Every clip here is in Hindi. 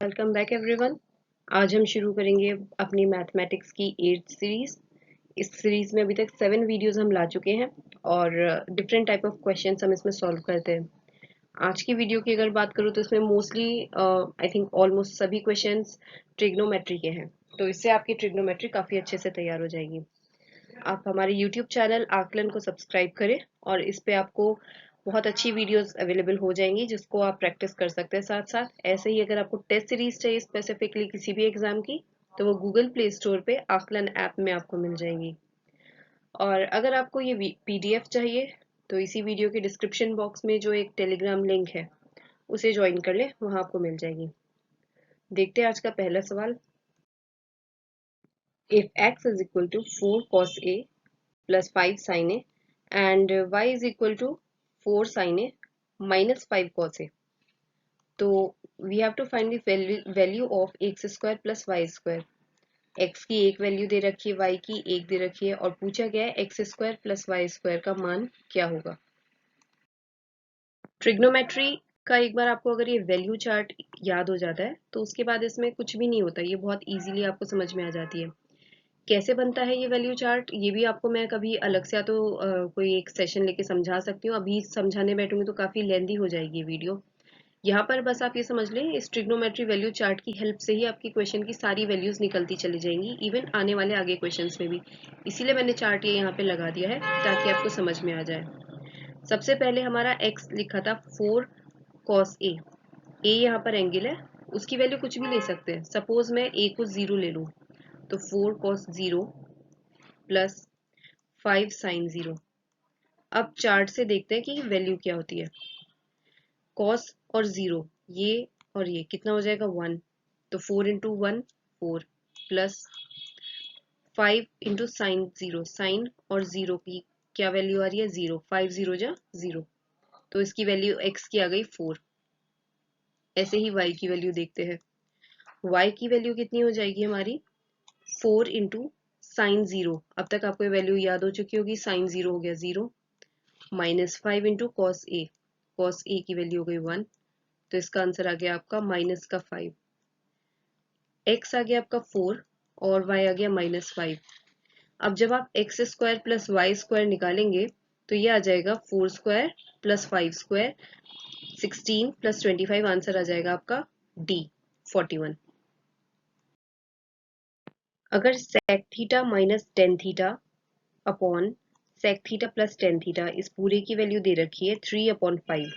Welcome back everyone. आज हम शुरू करेंगे अपनी मैथमेटिक्स की 8th सीरीज। इस सीरीज में अभी तक 7 वीडियोस हम ला चुके हैं और डिफरेंट टाइप ऑफ क्वेश्चंस हम इसमें सॉल्व करते हैं। आज की वीडियो की अगर बात करूँ तो इसमें मोस्टली आई थिंक ऑलमोस्ट सभी क्वेश्चंस ट्रिग्नोमेट्री के हैं, तो इससे आपकी ट्रिग्नोमेट्री काफ़ी अच्छे से तैयार हो जाएगी। आप हमारे यूट्यूब चैनल आकलन को सब्सक्राइब करें और इस पे आपको बहुत अच्छी वीडियोस अवेलेबल हो जाएंगी जिसको आप प्रैक्टिस कर सकते हैं। साथ साथ ऐसे ही अगर आपको टेस्ट सीरीज चाहिए स्पेसिफिकली किसी भी एग्जाम की, तो वो गूगल प्ले स्टोर पे आकलन ऐप में आपको मिल जाएंगी। और अगर आपको ये पीडीएफ चाहिए तो इसी वीडियो के डिस्क्रिप्शन बॉक्स में जो एक टेलीग्राम लिंक है उसे ज्वाइन कर ले, वहां आपको मिल जाएगी। देखते हैं आज का पहला सवाल। If x is equal to 4 cos a plus 5 sin a and y is equal to 4 sin a minus 5 cos a, तो we have to find the value of x square plus y square। x की एक वैल्यू दे रखी है, y की एक दे रखी है और पूछा गया है x square plus Y square का मान क्या होगा। ट्रिग्नोमेट्री का एक बार आपको अगर ये वैल्यू चार्ट याद हो जाता है तो उसके बाद इसमें कुछ भी नहीं होता, ये बहुत इजीली आपको समझ में आ जाती है। कैसे बनता है ये वैल्यू चार्ट, ये भी आपको मैं कभी अलग से या तो कोई एक सेशन लेके समझा सकती हूँ। अभी समझाने बैठूंगी तो काफी लेंदी हो जाएगी वीडियो। यहाँ पर बस आप ये समझ लें, इस ट्रिग्नोमेट्री वैल्यू चार्ट की हेल्प से ही आपकी क्वेश्चन की सारी वैल्यूज निकलती चली जाएंगी, इवन आने वाले आगे क्वेश्चंस में भी। इसीलिए मैंने चार्ट ये यहाँ पे लगा दिया है ताकि आपको समझ में आ जाए। सबसे पहले हमारा x लिखा था 4 cos a। a यहाँ पर एंगल है, उसकी वैल्यू कुछ भी ले सकते हैं। सपोज मैं a को 0 ले लूँ तो 4 cos 0 प्लस 5 sin 0। अब चार्ट से देखते हैं कि वैल्यू क्या होती है। cos और 0, ये और ये कितना हो जाएगा 1, तो 4 into 1 4 plus 5 into sine 0, sine और 0 की क्या वैल्यू आ रही है 0, 5 0 जा 0, तो इसकी वैल्यू x की आ गई 4। ऐसे ही y की वैल्यू देखते हैं। y की वैल्यू कितनी हो जाएगी हमारी 4 इंटू साइन 0। अब तक आपको वैल्यू याद हो चुकी होगी, साइन 0 हो गया 0, minus 5 into cos A. Cos A की वैल्यू हो गई 1, तो इसका आंसर आ गया आपका माइनस का 5। x आ गया आपका 4 और y आ गया माइनस 5। अब जब आप X square plus Y square निकालेंगे तो ये आ जाएगा 4 square plus 5 square 16 plus 25, answer आ जाएगा आपका डी 41। अगर sec theta minus tan theta upon sec theta plus tan theta इस पूरे की वैल्यू दे रखी है 3/5,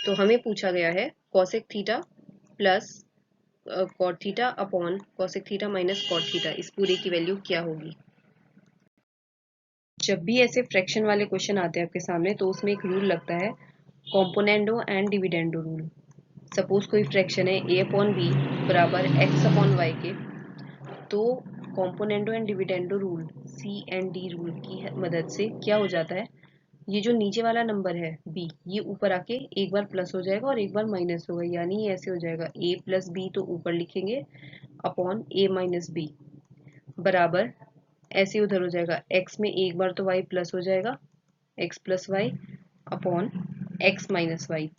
तो हमें पूछा गया है cosec theta plus cot theta upon cosec theta minus cot theta इस पूरे की वैल्यू क्या होगी। जब भी ऐसे फ्रैक्शन वाले क्वेश्चन आते हैं आपके सामने तो उसमें एक रूल लगता है, componendo and dividendo rule. Suppose कोई फ्रैक्शन है a अपॉन बी बराबर x अपॉन वाई के, तो componendo and dividendo rule C and D rule की मदद से क्या हो जाता है, ये जो नीचे वाला नंबर है b, ये ऊपर आके एक बार प्लस हो जाएगा और एक बार माइनस होगा, यानी ये ऐसे हो जाएगा a प्लस बी, तो ऊपर लिखेंगे अपॉन a माइनस बी बराबर ऐसे उधर हो जाएगा x में एक बार तो y प्लस हो जाएगा x plus y upon x minus y.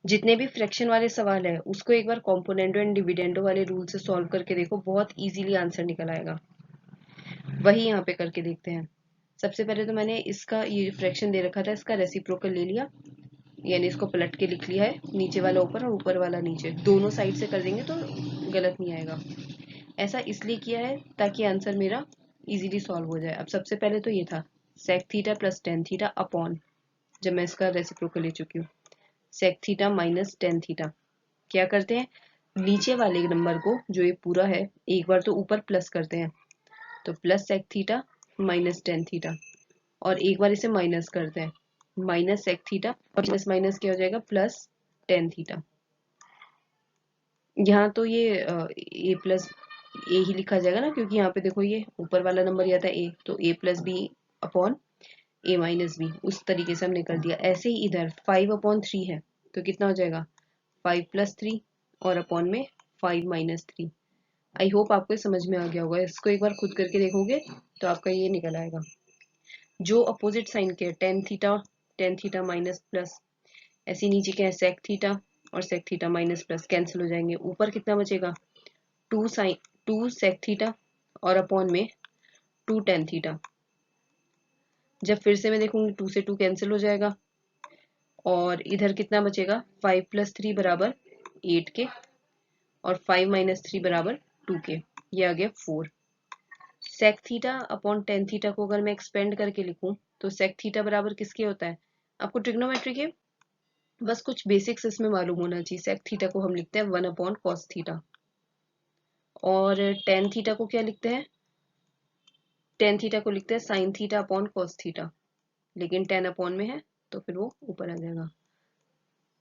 जितने भी फ्रैक्शन वाले सवाल है उसको एक बार कॉम्पोनेंडो एंड डिविडेंडो वाले रूल से सॉल्व करके देखो, बहुत इजीली आंसर निकल आएगा। वही यहाँ पे करके देखते हैं। सबसे पहले तो मैंने इसका ये फ्रैक्शन दे रखा था, इसका रेसिप्रोकल ले लिया, यानी इसको पलट के लिख लिया है, नीचे वाला ऊपर और ऊपर वाला नीचे, दोनों साइड से कर देंगे तो गलत नहीं आएगा। ऐसा इसलिए किया है ताकि आंसर मेरा इजीली सॉल्व हो जाए। अब सबसे पहले तो ये था sec theta plus tan theta upon, जब मैं इसका रेसिप्रोकल ले चुकी हूँ, sec theta minus tan theta. क्या करते हैं, नीचे वाले नंबर को जो ये पूरा है एक बार तो ऊपर प्लस करते हैं, तो plus sec theta minus tan theta, और एक बार इसे माइनस करते हैं, माइनस सेक थीटा और माइनस माइनस क्या हो जाएगा प्लस टेन थीटा। यहाँ तो ये ए प्लस ए ही लिखा जाएगा ना, क्योंकि यहाँ पे देखो ये ऊपर वाला नंबर ये था ए, तो ए प्लस बी अपॉन ए माइनस बी, उस तरीके से हमने कर दिया। ऐसे ही इधर 5/3 है तो कितना हो जाएगा 5 प्लस 3 और अपॉन में 5 माइनस 3। आई होप आपको समझ में आ गया होगा, इसको एक बार खुद करके देखोगे तो आपका ये निकल आएगा। जो अपोजिट साइन के टेन थीटा माइनस प्लस, ऐसे नीचे क्या है सेक थीटा और sec theta minus plus cancel हो जाएंगे। ऊपर कितना बचेगा, 2 सेक थीटा और अपॉन में 2 टेन थीटा। जब फिर से मैं देखूंगी 2 से 2 कैंसिल हो जाएगा और इधर कितना बचेगा, 5 + 3 बराबर 8 के और 5 - 3 बराबर 2 के। ये आ गया 4। Sec theta upon tan theta को अगर मैं एक्सपेंड करके लिखूं तो सेक थीटा बराबर किसके होता है, आपको ट्रिग्नोमेट्री के बस कुछ बेसिक्स इसमें मालूम होना चाहिए। सेक थीटा को हम लिखते हैं 1/cos थीटा और टेन थीटा को क्या लिखते हैं, टेन थीटा को लिखते हैं sine theta upon cos theta, लेकिन 10 अपॉन में है तो फिर वो ऊपर आ जाएगा।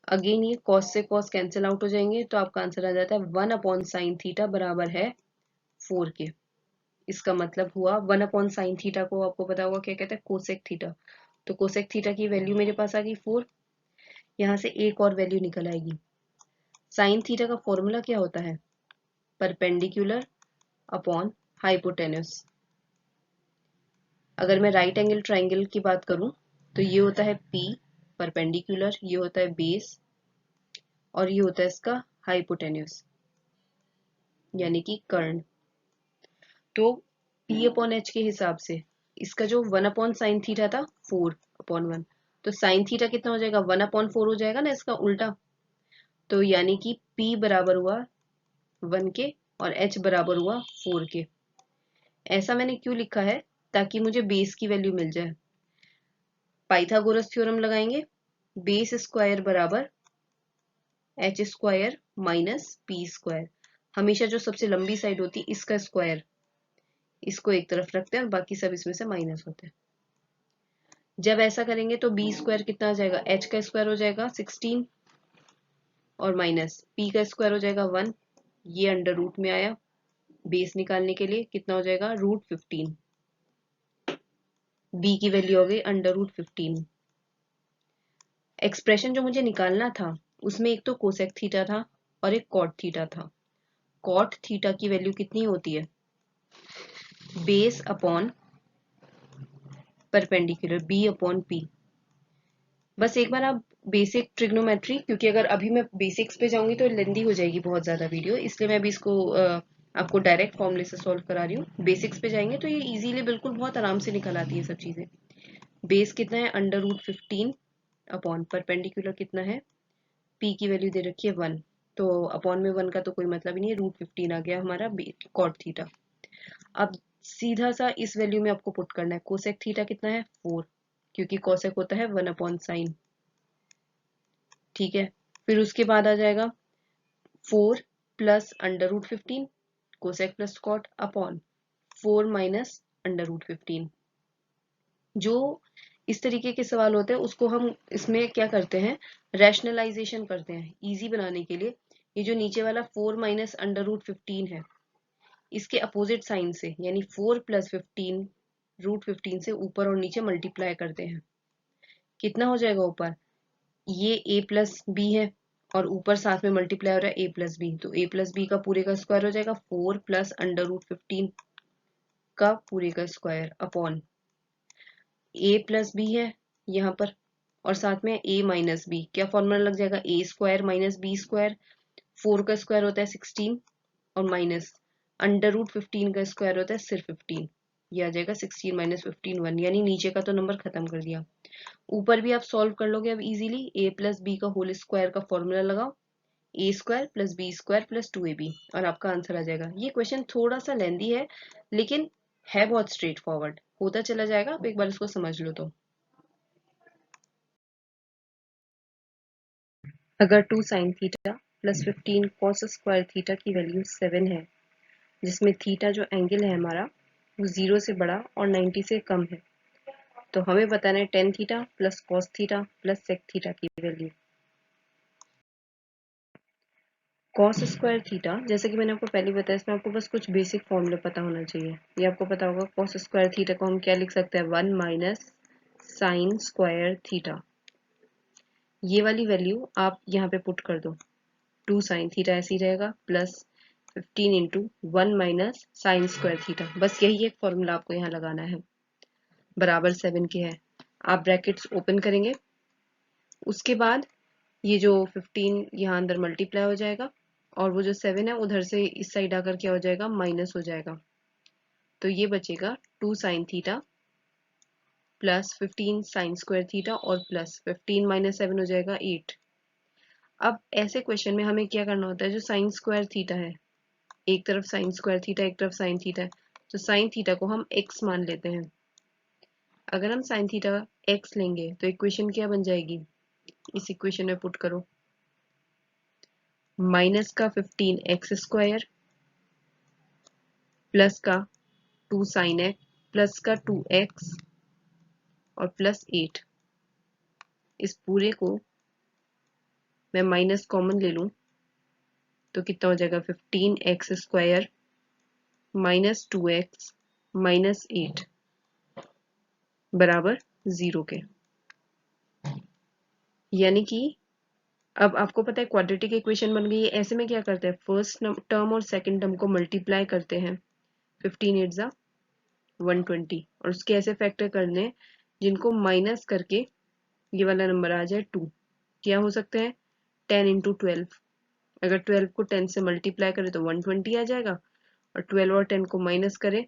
अगेन ये कॉस से कॉस कैंसिल आउट हो जाएंगे तो आपका आंसर आ जाता है 1/sin थीटा बराबर है 4 के। इसका मतलब हुआ 1/sin थीटा को आपको पता होगा क्या कहते हैं, कोसेक थीटा। तो कोसेक थीटा की वैल्यू मेरे पास आ गई 4। यहाँ से एक और वैल्यू निकल आएगी। साइन थीटा का फॉर्मूला क्या होता है, परपेंडिकुलर अपॉन हाइपोटेन्यूस। अगर मैं राइट एंगल ट्राइंगल की बात करूं तो ये होता है P परपेंडिकुलर, ये होता है बेस और ये होता है इसका हाइपोटेन्यूस यानी कि कर्ण। तो P/H के हिसाब से इसका जो 1/sin थीटा था 4/1, तो साइन थीटा कितना हो जाएगा, 1/4 हो जाएगा ना इसका उल्टा। तो यानी कि P बराबर हुआ 1 के और H बराबर हुआ 4 के। ऐसा मैंने क्यों लिखा है, ताकि मुझे बेस की वैल्यू मिल जाए। पाइथागोरस थ्योरम लगाएंगे, बेस स्क्वायर बराबर H square minus P square. हमेशा जो सबसे लंबी साइड होती है इसका स्क्वायर, इसको एक तरफ रखते हैं और बाकी सब इसमें से माइनस होते हैं। जब ऐसा करेंगे तो बी स्क्वायर कितना आ जाएगा, एच का स्क्वायर हो जाएगा 16 और माइनस पी का स्क्वायर हो जाएगा 1। ये अंडर रूट में आया, बेस निकालने के लिए कितना हो जाएगा, √15। बी की वैल्यू हो गई √15। एक्सप्रेशन जो मुझे निकालना था उसमें एक तो कोसेक थीटा था और एक कॉट थीटा था। कॉट थीटा की वैल्यू कितनी होती है, बेस अपॉन परपेंडिकुलर B/P। बस एक बार आप बेसिक ट्रिग्नोमेट्री, क्योंकि अगर अभी मैं बेसिक्स पे जाऊंगी तो लेंदी हो जाएगी बहुत ज्यादा वीडियो, इसलिए मैं अभी इसको आपको डायरेक्ट फॉर्मूले से सॉल्व करा रही हूँ। बेसिक्स पे जाएंगे तो ये इजीली बिल्कुल बहुत आराम से निकल आती है सब चीजें। बेस कितना है, √15 अपॉन परपेंडिकुलर कितना है, P की वैल्यू दे रखी है 1, तो अपॉन में 1 का तो कोई मतलब ही नहीं है, √15 आ गया हमारा कॉट थीटा। अब सीधा सा इस वैल्यू में आपको पुट करना है, कोसेक थीटा कितना है 4, क्योंकि कोसेक होता है 1/sin। ठीक है, फिर उसके बाद आ जाएगा 4 plus √15 cosec plus cot upon 4 minus √15। जो इस तरीके के सवाल होते हैं उसको हम इसमें क्या करते हैं, रैशनलाइजेशन करते हैं इजी बनाने के लिए। ये जो नीचे वाला 4 माइनस √15 है, इसके अपोजिट साइन से यानी 4 + 15 √15 से ऊपर और नीचे मल्टीप्लाई करते हैं। कितना हो जाएगा ऊपर, ये a + b है और ऊपर साथ में मल्टीप्लाई हो रहा है a + b, तो a + b का पूरे का स्क्वायर हो जाएगा 4 प्लस √15 का पूरे का स्क्वायर अपॉन a + b है यहाँ पर और साथ में a - b। क्या फॉर्मूला लग जाएगा, a² - b²। 4 का स्क्वायर होता है 16 और माइनस √15 का स्क्वायर होता है सिर्फ 15। ये आ जाएगा 16 - 15 1, यानी नीचे का तो नंबर खत्म कर दिया। ऊपर भी आप सॉल्व कर लोगे अब इजीली। a + b का होल स्क्वायर का फॉर्मूला लगाओ, a² + b² + 2ab और आपका आंसर आ जाएगा। ये क्वेश्चन थोड़ा सा लेंदी है लेकिन है बहुत स्ट्रेट फॉरवर्ड, होता चला जाएगा, आप एक बार इसको समझ लो। तो अगर 2 sin थीटा + 15 cos² थीटा की वैल्यू 7 है, जिसमें थीटा जो एंगल है हमारा वो 0 से बड़ा और 90 से कम है, तो हमें बताना है tan theta + cos theta + sec theta की वैल्यू। cos² थीटा, जैसे कि मैंने आपको पहले बताया, इसमें आपको बस कुछ बेसिक फॉर्मूले पता होना चाहिए। ये आपको पता होगा, cos² थीटा को हम क्या लिख सकते हैं, 1 - sin² थीटा। ये वाली वैल्यू आप यहाँ पे पुट कर दो, 2 sin थीटा ऐसे ही रहेगा प्लस 15 × 1 - sin² थीटा। बस यही एक फॉर्मूला आपको यहाँ लगाना है, बराबर 7 के है। आप ब्रैकेट्स ओपन करेंगे, उसके बाद ये जो 15 यहाँ अंदर मल्टीप्लाई हो जाएगा और वो जो 7 है उधर से इस साइड आकर क्या हो जाएगा, माइनस हो जाएगा। तो ये बचेगा 2 sine theta plus 15 sine square theta और प्लस 15 माइनस 7 हो जाएगा 8। अब ऐसे क्वेश्चन में हमें क्या करना होता है, जो साइन स्क्वायर थीटा है, एक तरफ साइन स्क्वायर थीटा एक तरफ साइन थीटा है, तो साइन थीटा को हम x मान लेते हैं। अगर हम साइन थीटा x लेंगे तो इक्वेशन क्या बन जाएगी, इस इक्वेशन में पुट करो, माइनस का 15x² प्लस का 2 साइन x प्लस का 2x और प्लस 8। इस पूरे को मैं माइनस कॉमन ले लूं तो कितना हो जाएगा, 15x² माइनस 2x माइनस 8 बराबर 0 के। यानी कि अब आपको पता है क्वाड्रेटिक इक्वेशन बन गई है। ऐसे में क्या करते हैं, फर्स्ट टर्म और सेकंड टर्म को मल्टीप्लाई करते हैं, 15 8 जा 120, और उसके ऐसे फैक्टर करने हैं जिनको माइनस करके ये वाला नंबर आ जाए 2। क्या हो सकते हैं, 10 इंटू 12। अगर 12 को 10 से मल्टीप्लाई करें तो 120 आ जाएगा, और 12 और 10 को माइनस करें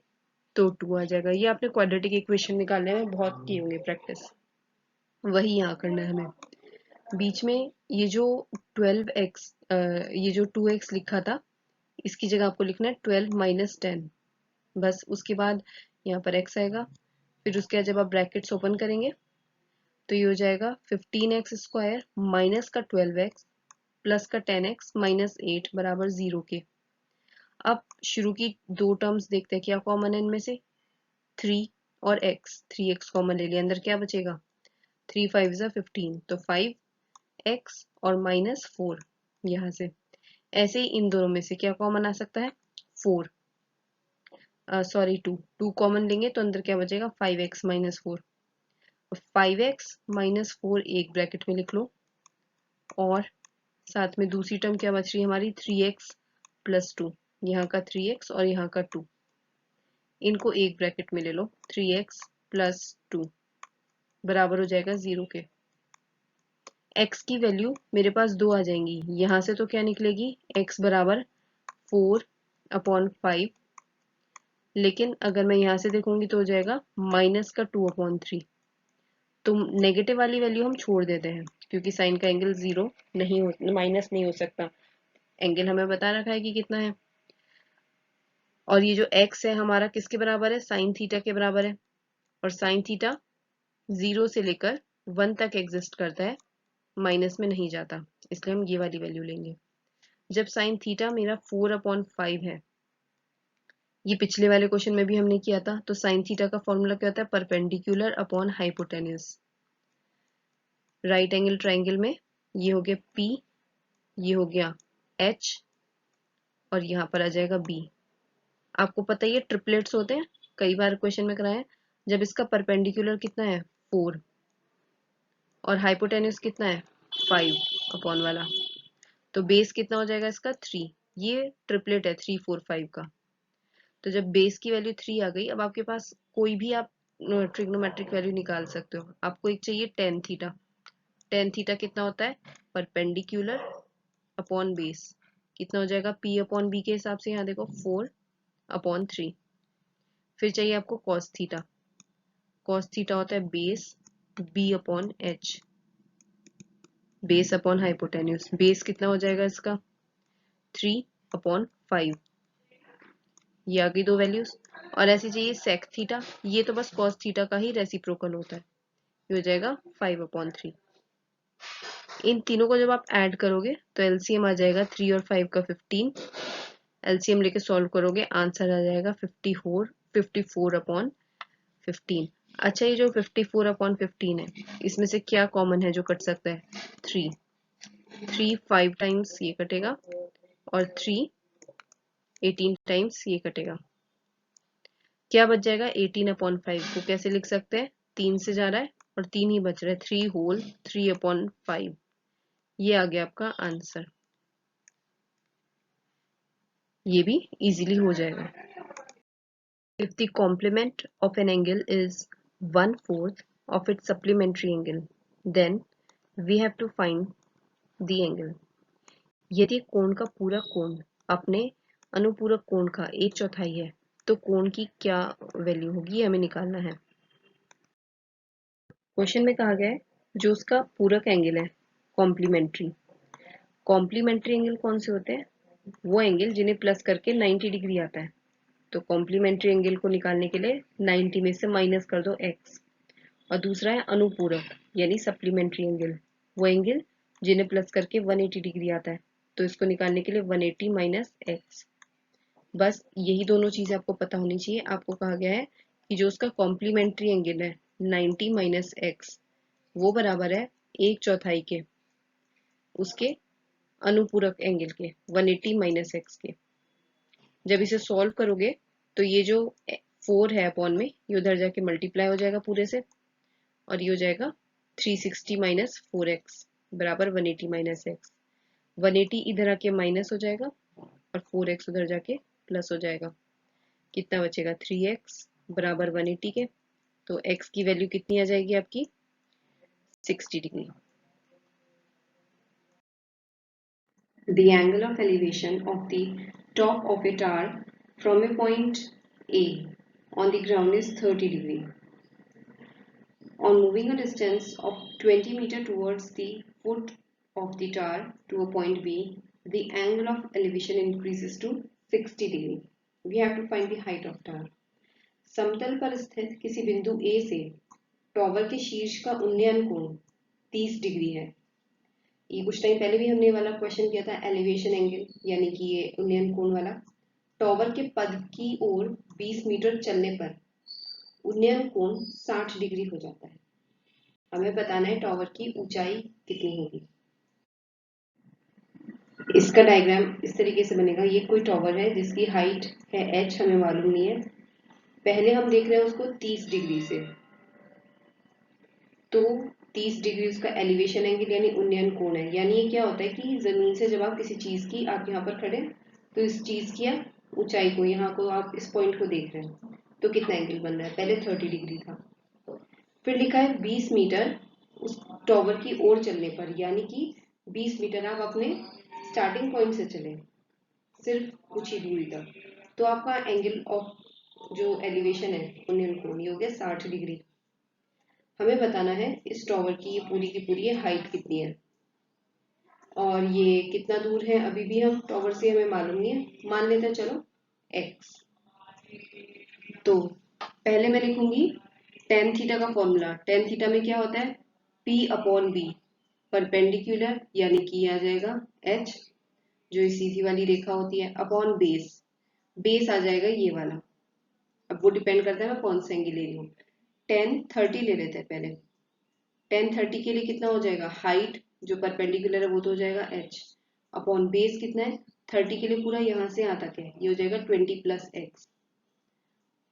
तो 2 आ जाएगा। ये आपने क्वाड्रेटिक इक्वेशन निकालने में बहुत की होंगे प्रैक्टिस, वही यहाँ करना है हमें। बीच में ये जो 12x, ये जो 2x लिखा था, इसकी जगह आपको लिखना है 12 माइनस 10, बस। उसके बाद यहाँ पर x आएगा, फिर उसके बाद जब आप ब्रैकेट्स ओपन करेंगे तो ये हो जाएगा 15x² माइनस का 12x प्लस का 10x माइनस 8 बराबर 0 के। अब शुरू की दो टर्म्स देखते हैं क्या कॉमन है इनमें से, 3 और x, 3x कॉमन ले लिया, अंदर क्या बचेगा, 3 5 जा 15, तो 5x और माइनस 4 यहाँ से। ऐसे ही इन दोनों में से क्या कॉमन आ सकता है, 4, सॉरी 2 कॉमन लेंगे तो अंदर क्या बचेगा, 5x माइनस 4। 5x माइनस 4 एक ब्रैकेट में लिख लो, और साथ में दूसरी टर्म क्या बच रही है हमारी, 3x प्लस 2, यहाँ का 3x और यहाँ का 2, इनको एक ब्रैकेट में ले लो, 3x प्लस 2 बराबर हो जाएगा 0 के। x की वैल्यू मेरे पास 2 आ जाएंगी, यहाँ से तो क्या निकलेगी, x बराबर 4/5, लेकिन अगर मैं यहाँ से देखूंगी तो हो जाएगा माइनस का 2/3। तो नेगेटिव वाली वैल्यू हम छोड़ देते हैं, क्योंकि साइन का एंगल 0 नहीं हो, माइनस नहीं हो सकता। एंगल हमें बता रखा है कि कितना है, और ये जो x है हमारा किसके बराबर है, साइन थीटा के बराबर है, और साइन थीटा 0 से लेकर 1 तक एग्जिस्ट करता है, माइनस में नहीं जाता, इसलिए हम ये वाली वैल्यू लेंगे। जब साइन थीटा मेरा 4/5 है, ये पिछले वाले क्वेश्चन में भी हमने किया था, तो साइन थीटा का फॉर्मूला क्या होता है, perpendicular upon hypotenuse. Right angle triangle में ये हो गया P, ये हो गया H, और यहाँ पर आ जाएगा B। आपको पता ही है ट्रिपलेट्स होते हैं, कई बार क्वेश्चन में कराए, जब इसका परपेंडिकुलर कितना है 4 और हाइपोटेन्यूज कितना है 5 अपॉन वाला, तो बेस कितना हो जाएगा इसका 3। ये ट्रिपलेट है 3 4 5 का। तो जब बेस की वैल्यू 3 आ गई, अब आपके पास कोई भी आप ट्रिग्नोमेट्रिक वैल्यू निकाल सकते हो। आपको एक चाहिए टेन थीटा। टेन थीटा कितना होता है, परपेंडिकुलर अपॉन बेस, कितना हो जाएगा P अपॉन B के हिसाब से, यहाँ देखो 4/3। फिर चाहिए आपको कॉस थीटा। कॉस थीटा होता है base B upon H, base upon hypotenuse. Base कितना हो जाएगा इसका 3/5, ये आ गई दो वैल्यूज। और ऐसे चाहिए सेक थीटा, ये तो बस कॉस थीटा का ही रेसिप्रोकल होता है, ये हो जाएगा 5/3। इन तीनों को जब आप ऐड करोगे तो एलसीएम आ जाएगा 3 और 5 का 15। एलसीएम लेके सॉल्व करोगे, आंसर आ जाएगा 54/15। अच्छा, ये जो 54/15 है, इसमें से क्या कॉमन है जो कट सकता है, 3 5 टाइम्स ये कटेगा, और 3 18 टाइम्स ये कटेगा। क्या बच जाएगा, 18/5 को कैसे लिख सकते हैं, 3 से जा रहा है और 3 ही बच रहा है, 3 होल 3/5। ये आ गया आपका आंसर, ये भी इजीली हो जाएगा। If the complement of an angle is 1/4 of its supplementary angle, then we have to find the angle. यदि कोण का पूरा कोण अपने अनुपूरक कोण का 1/4 है तो कोण की क्या वैल्यू होगी, ये हमें निकालना है। क्वेश्चन में कहा गया है जो उसका पूरक एंगल है कॉम्प्लीमेंट्री। कॉम्प्लीमेंट्री एंगल कौन से होते हैं? वो एंगल जिन्हें प्लस करके 90 डिग्री आता है। तो कॉम्प्लीमेंट्री एंगल को निकालने के लिए 90 में से माइनस कर दो x। और दूसरा है अनुपूरक यानी सप्लीमेंट्री एंगल, वो एंगल जिन्हें प्लस करके 180 डिग्री आता है। तो इसको निकालने के लिए 180 माइनस x। बस यही दोनों चीजें आपको पता होनी चाहिए। आपको कहा गया है कि जो उसका कॉम्प्लीमेंट्री एंगल है 90 माइनस x वो बराबर है 1/4 के उसके अनुपूरक एंगल के 180 माइनस x के। जब इसे सॉल्व करोगे तो ये जो 4 है अपॉन में ये उधर जाके मल्टीप्लाई हो जाएगा पूरे से और ये हो जाएगा 360 माइनस 4x बराबर 180 माइनस x। 180 इधर आके माइनस हो जाएगा और 4x उधर जाके प्लस हो जाएगा। कितना बचेगा 3x बराबर 180 के। तो x की वैल्यू कितनी आ जाएगी आपकी 60 degree. The angle of elevation of the top of a tower from a point A on the ground is 30 degree. On moving a distance of 20 meter towards the foot of the tower to a point B, the angle of elevation increases to 60 degree. We have to find the height of tower. समतल पर स्थित किसी बिंदु A से टॉवर के शीर्ष का उन्नयन कोण 30 डिग्री है। ये कुछ टाइम पहले भी हमने वाला क्वेश्चन किया था, एलिवेशन एंगल यानी कि ये उन्नयन कोण वाला। टॉवर के पद की ओर 20 मीटर चलने पर उन्नयन कोण 60 डिग्री हो जाता है। हमें बताना है टॉवर की ऊंचाई कितनी होगी। इसका डायग्राम इस तरीके से बनेगा। ये कोई टॉवर है जिसकी हाइट है h, हमें मालूम नहीं है। पहले हम देख रहे हैं उसको 30 डिग्री से, तो 30 डिग्री उसका एलिवेशन एंगल यानी उन्नयन कोण है। यानी ये क्या होता है कि जमीन से जब आप किसी चीज की, आप यहाँ पर खड़े तो इस चीज की आप ऊंचाई को, यहाँ को आप इस पॉइंट को देख रहे हैं तो कितना एंगल बन रहा है। पहले 30 डिग्री था, फिर लिखा है 20 मीटर उस टॉवर की ओर चलने पर, यानी कि 20 मीटर आप अपने स्टार्टिंग पॉइंट से चले सिर्फ कुछ ही दूरी तक, तो आपका एंगल ऑफ जो एलिवेशन है उन्नयन कोण ये हो गया 60 डिग्री। हमें बताना है इस टॉवर की पूरी की पूरी हाइट कितनी है और ये कितना दूर है अभी भी हम टॉवर से हमें मालूम नहीं है। मान लेते हैं चलो x। तो पहले मैं लिखूंगी tan थीटा का फॉर्मूला। tan थीटा में क्या होता है p अपॉन b, परपेंडिकुलर यानी कि आ जाएगा h जो सीधी वाली रेखा होती है, अपॉन बेस, बेस आ जाएगा ये वाला। अब वो डिपेंड करता है मैं कौन सा एंगल ले रही हूँ। tan 30 ले लेते हैं पहले। tan 30 के लिए कितना हो जाएगा, हाइट जो परपेंडिकुलर है वो तो हो जाएगा h, अपॉन बेस कितना है 30 के लिए पूरा यहाँ से यहाँ तक है, ये हो जाएगा 20 प्लस x।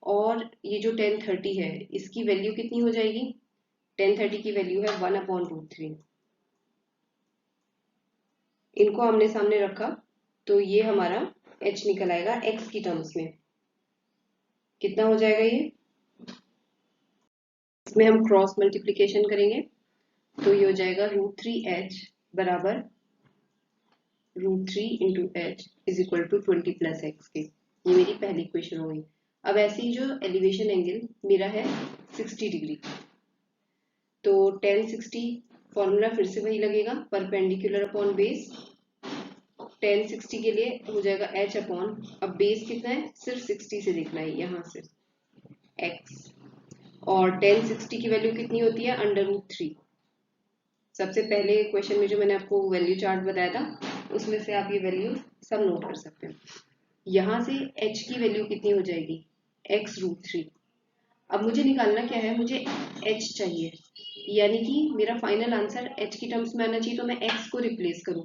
और ये जो tan 30 है इसकी वैल्यू कितनी हो जाएगी, tan 30 की वैल्यू है 1/√3। इनको आमने सामने रखा तो ये हमारा h निकल आएगा x की टर्म्स में। कितना हो जाएगा ये, इसमें हम क्रॉस मल्टीप्लीकेशन करेंगे तो ये हो जाएगा √3h बराबर √3 into h is equal to 20 plus x के। ये मेरी पहली इक्वेशन हो गई। अब ऐसे ही जो एलिवेशन एंगल मेरा है 60 डिग्री, तो tan 60 फॉर्मूला फिर से वही लगेगा, परपेंडिकुलर अपॉन बेस। tan 60 के लिए हो जाएगा h अपॉन, अब बेस कितना है सिर्फ 60 से देखना है यहाँ से x, और tan 60 की वैल्यू कितनी होती है √3। सबसे पहले क्वेश्चन में जो मैंने आपको वैल्यू चार्ट बताया था उसमें से आप ये वैल्यू सब नोट कर सकते हैं। यहाँ से h की वैल्यू कितनी हो जाएगी x√3। अब मुझे निकालना क्या है, मुझे h चाहिए, यानी कि मेरा फाइनल आंसर h की टर्म्स में आना चाहिए, तो मैं x को रिप्लेस करूं।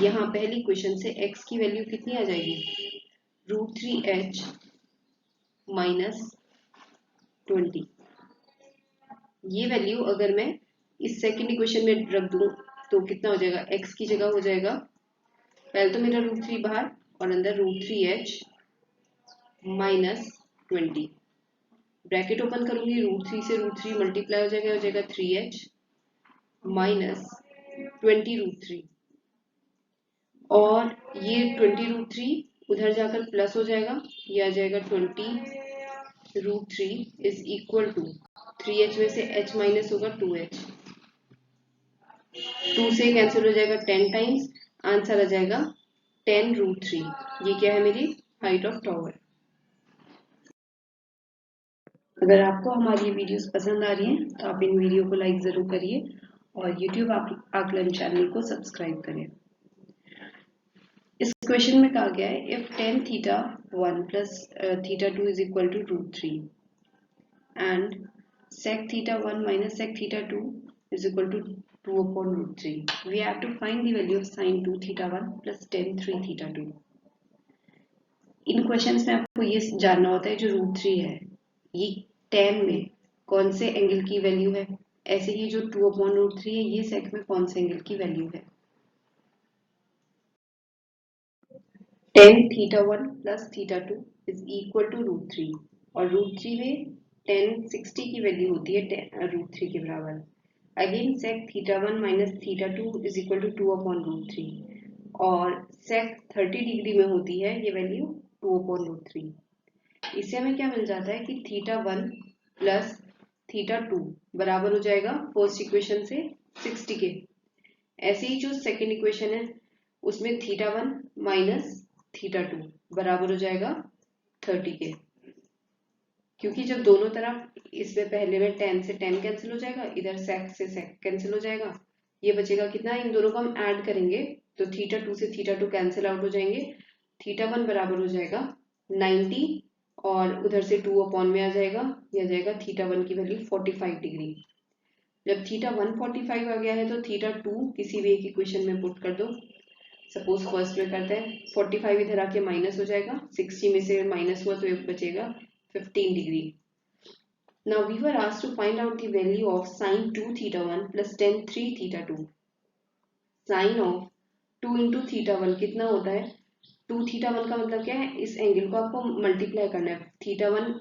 यहाँ पहली क्वेश्चन से x की वैल्यू कितनी आ जाएगी √3h माइनस 20। ये वैल्यू अगर मैं इस सेकेंड इक्वेशन में रख दूं तो कितना हो जाएगा, x की जगह हो जाएगा पहले तो मेरा √3 बाहर और अंदर √3h माइनस 20। ब्रैकेट ओपन करूंगी, √3 से √3 मल्टीप्लाई हो जाएगा 3h माइनस 20 √3। और ये 20√3 उधर जाकर प्लस हो जाएगा, ये आ जाएगा 20√3 इज इक्वल टू 3h में से h माइनस होगा 2h, 2 से कैंसिल हो जाएगा 10 टाइम्स, आंसर आ जाएगा 10√3। ये क्या है, मेरी हाइट ऑफ टावर। अगर आपको हमारी वीडियोस पसंद आ रही हैं तो आप इन वीडियो को लाइक ज़रूर करिए और YouTube आकलन चैनल को सब्सक्राइब करें। इस क्वेश्चन में कहा गया है if tan theta 1 plus theta 2 is equal to √3 and sec theta 1 minus sec theta 2 is equal to 2 upon √3. We have to find the value of sin 2 theta 1 plus tan 3 theta 2. In questions में आपको ये जानना होता है जो √3 है ये tan में कौन से एंगल की वैल्यू है, ऐसे ही जो 2 अपॉन √3 है ये sec में कौन से एंगल की वैल्यू है। tan theta 1 plus theta 2 is equal to √3 और √3 में tan 60 की वैल्यू होती है √3 के बराबर। Again sec theta 1 minus theta 2 is equal to 2 upon √3 और sec 30 डिग्री में होती है ये वैल्यू 2 अपॉन √3। इससे हमें क्या मिल जाता है कि थीटा 1 प्लस थीटा 2 बराबर हो जाएगा फर्स्ट इक्वेशन से 60 के। ऐसे ही जो सेकेंड इक्वेशन है उसमें थीटा 1 माइनस थीटा 2 बराबर हो जाएगा 30 के, क्योंकि जब दोनों तरफ इसमें पहले में 10 से 10 कैंसिल हो जाएगा, इधर sec से sec कैंसिल हो जाएगा, ये बचेगा कितना, इन दोनों को हम ऐड करेंगे तो थीटा 2 से थीटा 2 कैंसिल आउट हो जाएंगे, थीटा 1 बराबर हो जाएगा 90 और उधर से 2 अपॉन में आ जाएगा, ये आ जाएगा थीटा 1 की वैल्यू 45 डिग्री। जब थीटा 1 45 आ गया है तो थीटा 2 किसी भी एक इक्वेशन में पुट कर दो। सपोज फर्स्ट में करते हैं, 45 इधर आके माइनस हो जाएगा, 60 में से माइनस हुआ तो एक बचेगा 15 degree. Now we were asked to find out the value of sin 2 theta 1 plus tan 3 theta 2. Sin of 2 into theta 1 कितना होता है, 2 थीटा 1 का मतलब क्या है, इस एंगल को आपको मल्टीप्लाई करना है। थीटा 1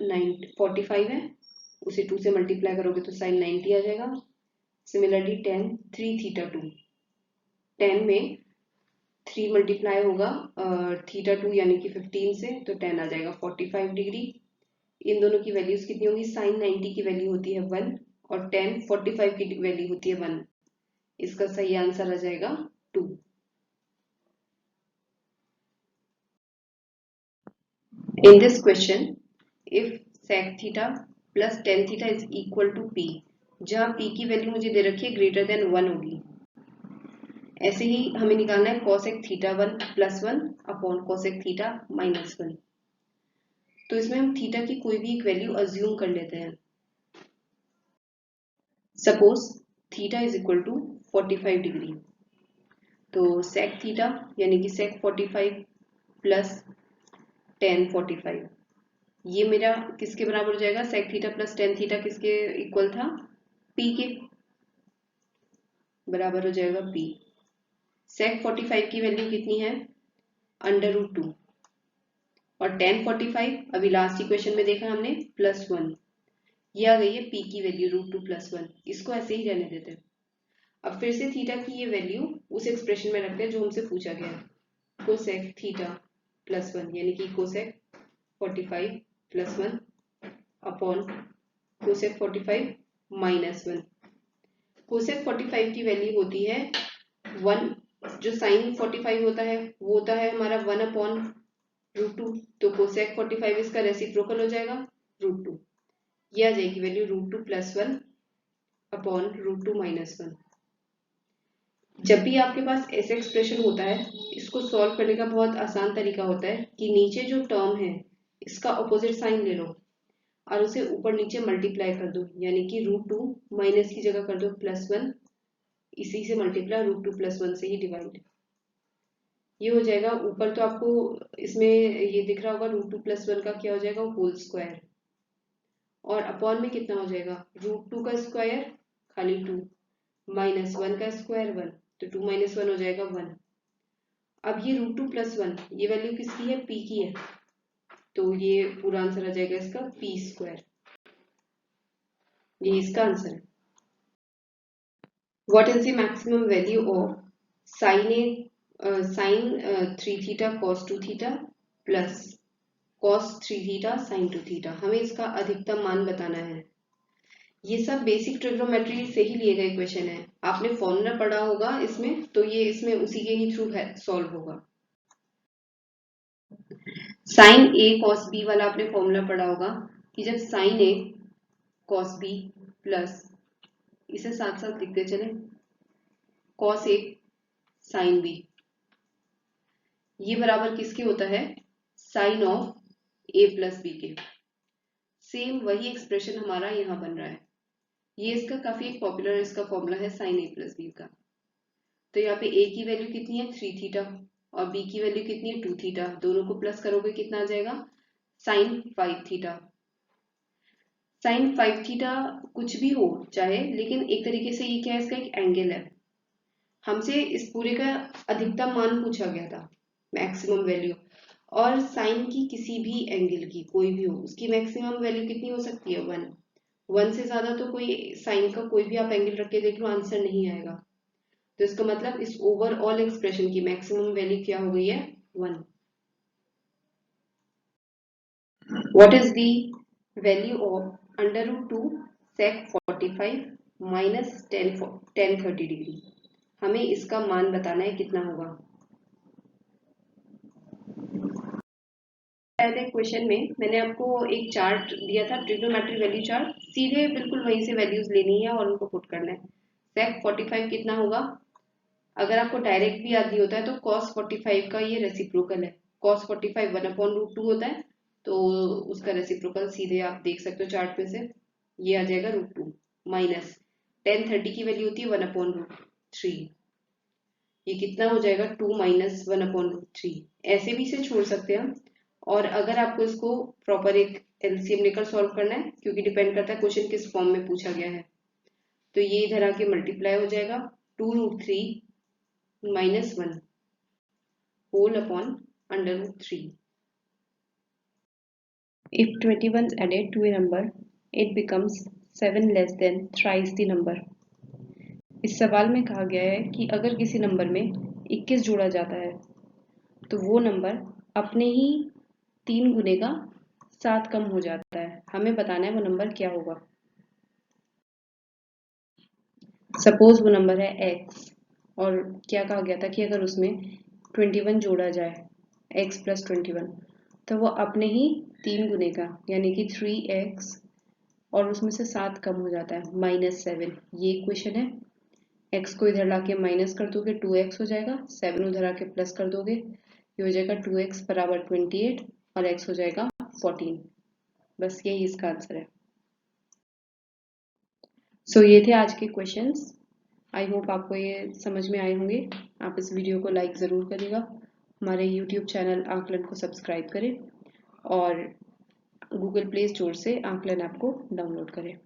45 है, उसे 2 से मल्टीप्लाई करोगे तो साइन 90 आ जाएगा। सिमिलरली tan 3 थीटा 2, 10 में 3 मल्टीप्लाई होगा थीटा 2 यानी कि 15 से, तो 10 आ जाएगा 45 डिग्री। इन दोनों की वैल्यूज कितनी होगी, साइन 90 की वैल्यू होती है 1 और tan 45 की वैल्यू होती है 1। इसका सही आंसर आ जाएगा 2। In this question if sec theta plus tan theta is equal to p, जहां p की वैल्यू मुझे दे रखी है ग्रेटर देन 1 होगी, ऐसे ही हमें निकालना है cosec theta 1 plus 1 upon cosec theta minus 1। तो इसमें हम थीटा की कोई भी एक वैल्यू अज्यूम कर लेते हैं। Suppose theta is equal to 45 degree, तो sec थीटा यानी कि sec 45 प्लस tan 45, ये मेरा किसके बराबर हो जाएगा, sec theta plus tan theta किसके इक्वल था, p के बराबर हो जाएगा p। sec 45 की वैल्यू कितनी है, √2 और tan 45 अभी लास्ट इक्वेशन में देखा हमने +1, ये आ गई है p की वैल्यू √2 + 1। इसको ऐसे ही रहने देते हैं। अब फिर से थीटा की ये वैल्यू उस एक्सप्रेशन में रखते हैं जो हमसे पूछा गया है, कोसेक थीटा + 1 यानी कि कोसेक 45 + 1 अपॉन कोसेक 45 - 1। कोसेक 45 की वैल्यू होती है 1, जो साइन 45 होता है वो होता है हमारा 1 अपॉन √2, तो कोसेक 45 इसका रेसिप्रोकल हो जाएगा √2, ये आ जाएगी वैल्यू √2 + 1 अपॉन √2 - 1। जब भी आपके पास ऐसे एक्सप्रेशन होता है, इसको सॉल्व करने का बहुत आसान तरीका होता है कि नीचे जो टर्म है इसका ऑपोजिट साइन ले लो और उसे ऊपर नीचे मल्टीप्लाई कर दो, यानी कि √2 माइनस की जगह कर दो +1, इसी से मल्टीप्लाई √2 + 1 से ही डिवाइड, ये हो जाएगा। ऊपर तो आपको इसमें ये दिख रहा होगा √2 + 1 का क्या हो जाएगा, होल स्क्वायर, और अपॉन में कितना हो जाएगा, √2 का स्क्वायर खाली 2 -1 का स्क्वायर 1, तो 2 - 1 हो जाएगा 1। अब ये √2 + 1 ये वैल्यू किसकी है, p की है, तो ये पूरा आंसर आ जाएगा इसका p², ये इसका आंसर है। What is the maximum value of sin a sine 3 theta cos 2 theta plus cos 3 theta sine 2 theta, हमें इसका अधिकतम मान बताना है। ये सब बेसिक ट्रिग्नोमेट्री से ही लिए गए क्वेश्चन है। आपने फॉर्मूला पढ़ा होगा इसमें, तो ये इसमें उसी के ही थ्रू सॉल्व होगा। साइन ए कॉस बी वाला आपने फॉर्मूला पढ़ा होगा कि जब साइन ए कॉस बी प्लस, इसे साथ साथ लिखते चले, कॉस ए साइन बी, ये बराबर किसके होता है, sine of a plus b के। सेम वही एक्सप्रेशन हमारा यहाँ बन रहा है। ये इसका काफी एक पॉपुलर इसका फॉर्मूला है साइन ए प्लस बी का। तो यहाँ पे ए की वैल्यू कितनी है 3 थीटा और बी की वैल्यू कितनी है 2 थीटा, दोनों को प्लस करोगे कितना आ जाएगा साइन 5 थीटा। साइन 5 थीटा कुछ भी हो चाहे, लेकिन एक तरीके से ये क्या है, इसका एक एंगल है। हमसे इस पूरे का अधिकतम मान पूछा गया था, मैक्सिमम वैल्यू, और साइन की किसी भी एंगल की कोई भी हो उसकी मैक्सिमम वैल्यू कितनी हो सकती है 1। 1 से ज्यादा तो कोई साइन का कोई भी आप एंगल रख के देख लो आंसर नहीं आएगा। तो इसका मतलब इस ओवरऑल एक्सप्रेशन की मैक्सिमम वैल्यू क्या हो गई है 1। What is the value of under root 2 sec 45 minus 10 30 degree, हमें इसका मान बताना है कितना होगा। क्वेश्चन में मैंने आपको एक चार्ट दिया था, ट्रिग्नोमेट्रिक वैल्यू चार्ट, सीधे बिल्कुल वहीं से वैल्यूज लेनी है और उनको पुट करना है। sec 45 कितना होगा, अगर आपको डायरेक्ट भी याद नहीं होता है तो cos 45 का ये रेसिप्रोकल है। cos 45 1/√2 होता है, तो उसका रेसिप्रोकल सीधे आप देख सकते हो चार्ट में से, ये आ जाएगा √2 माइनस 10 30 की वैल्यू होती है 1/√3, ये कितना हो जाएगा 2 माइनस 1/√3। ऐसे भी इसे छोड़ सकते हैं हम, और अगर आपको इसको प्रॉपर एक एलसीएम लेकर सॉल्व करना है, क्योंकि डिपेंड करता है क्वेश्चन किस फॉर्म में पूछा गया है, तो ये इधर आके मल्टीप्लाई हो जाएगा 2√3 minus 1 whole upon under√3. If 21 is added to a number, it becomes 7 less than thrice the number. इस सवाल में कहा गया है कि अगर किसी नंबर में 21 जोड़ा जाता है तो वो नंबर अपने ही 3 गुने का 7 कम हो जाता है। हमें बताना है वो नंबर क्या होगा। सपोज वो नंबर है x, और क्या कहा गया था कि अगर उसमें 21 जोड़ा जाए, x प्लस 21, तो वो अपने ही 3 गुने का यानी कि 3x, और उसमें से 7 कम हो जाता है -7। ये इक्वेशन है। x को इधर लाके माइनस कर दोगे 2x हो जाएगा, 7 उधर आके प्लस कर दोगे, ये हो जाएगा 2x बराबर 28 और x हो जाएगा 14। बस यही इसका आंसर है। सो ये थे आज के क्वेश्चंस। आई होप आपको ये समझ में आए होंगे। आप इस वीडियो को लाइक ज़रूर करिएगा, हमारे यूट्यूब चैनल आकलन को सब्सक्राइब करें और गूगल प्ले स्टोर से आकलन ऐप को डाउनलोड करें।